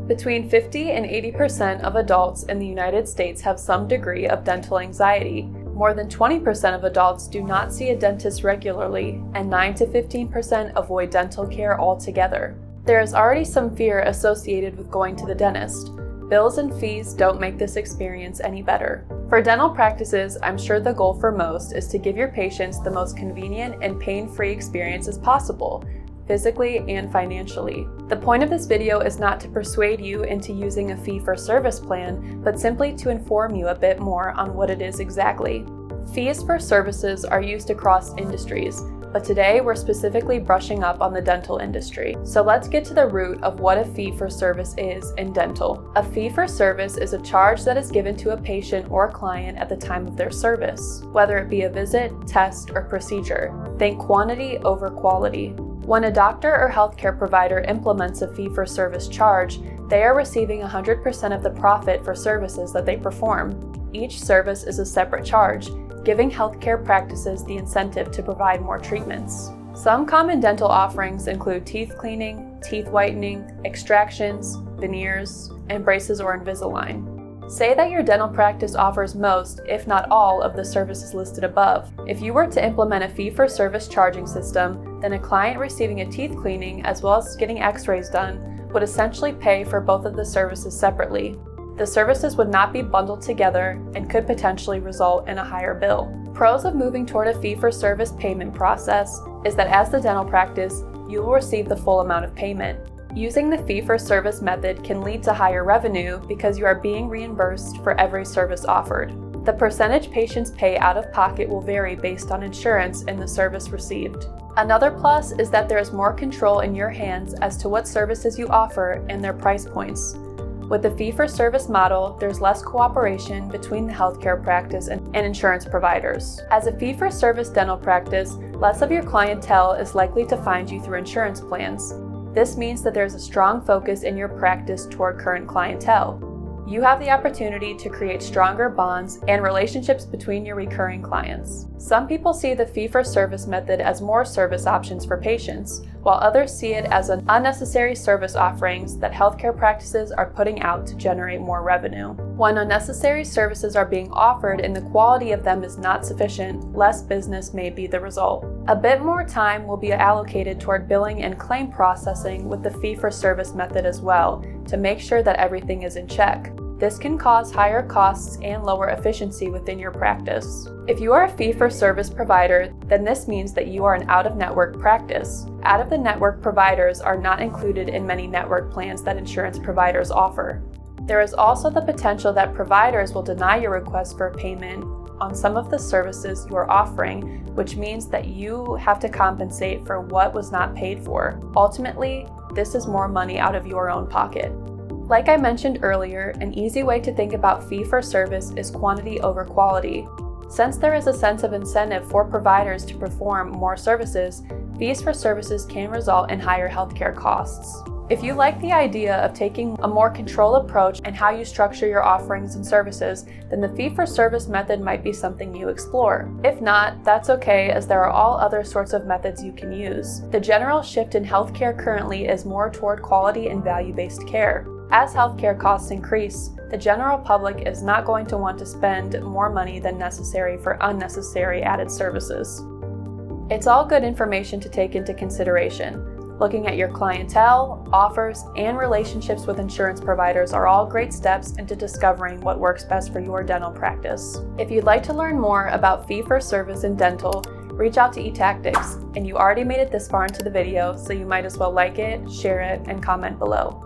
Between 50 and 80% of adults in the United States have some degree of dental anxiety. More than 20% of adults do not see a dentist regularly, and 9 to 15% avoid dental care altogether. There is already some fear associated with going to the dentist. Bills and fees don't make this experience any better. For dental practices, I'm sure the goal for most is to give your patients the most convenient and pain-free experience as possible, physically and financially. The point of this video is not to persuade you into using a fee-for-service plan, but simply to inform you a bit more on what it is exactly. Fees for services are used across industries, but today we're specifically brushing up on the dental industry. So let's get to the root of what a fee-for-service is in dental. A fee-for-service is a charge that is given to a patient or client at the time of their service, whether it be a visit, test, or procedure. Think quantity over quality. When a doctor or healthcare provider implements a fee-for-service charge, they are receiving 100% of the profit for services that they perform. Each service is a separate charge, giving healthcare practices the incentive to provide more treatments. Some common dental offerings include teeth cleaning, teeth whitening, extractions, veneers, and braces or Invisalign. Say that your dental practice offers most, if not all, of the services listed above. If you were to implement a fee-for-service charging system, then a client receiving a teeth cleaning as well as getting x-rays done would essentially pay for both of the services separately. The services would not be bundled together and could potentially result in a higher bill. Pros of moving toward a fee-for-service payment process is that as the dental practice, you will receive the full amount of payment. Using the fee-for-service method can lead to higher revenue because you are being reimbursed for every service offered. The percentage patients pay out of pocket will vary based on insurance and the service received. Another plus is that there is more control in your hands as to what services you offer and their price points. With the fee-for-service model, there's less cooperation between the healthcare practice and insurance providers. As a fee-for-service dental practice, less of your clientele is likely to find you through insurance plans. This means that there's a strong focus in your practice toward current clientele. You have the opportunity to create stronger bonds and relationships between your recurring clients. Some people see the fee-for-service method as more service options for patients, while others see it as an unnecessary service offerings that healthcare practices are putting out to generate more revenue. When unnecessary services are being offered and the quality of them is not sufficient, less business may be the result. A bit more time will be allocated toward billing and claim processing with the fee-for-service method as well, to make sure that everything is in check. This can cause higher costs and lower efficiency within your practice. If you are a fee-for-service provider, then this means that you are an out-of-network practice. Out-of-the-network providers are not included in many network plans that insurance providers offer. There is also the potential that providers will deny your request for payment on some of the services you are offering, which means that you have to compensate for what was not paid for. Ultimately, this is more money out of your own pocket. Like I mentioned earlier, an easy way to think about fee-for-service is quantity over quality. Since there is a sense of incentive for providers to perform more services, fees for services can result in higher healthcare costs. If you like the idea of taking a more controlled approach in how you structure your offerings and services, then the fee-for-service method might be something you explore. If not, that's okay, as there are all other sorts of methods you can use. The general shift in healthcare currently is more toward quality and value-based care. As healthcare costs increase, the general public is not going to want to spend more money than necessary for unnecessary added services. It's all good information to take into consideration. Looking at your clientele, offers, and relationships with insurance providers are all great steps into discovering what works best for your dental practice. If you'd like to learn more about fee-for-service in dental, reach out to eTactics, and you already made it this far into the video, so you might as well like it, share it, and comment below.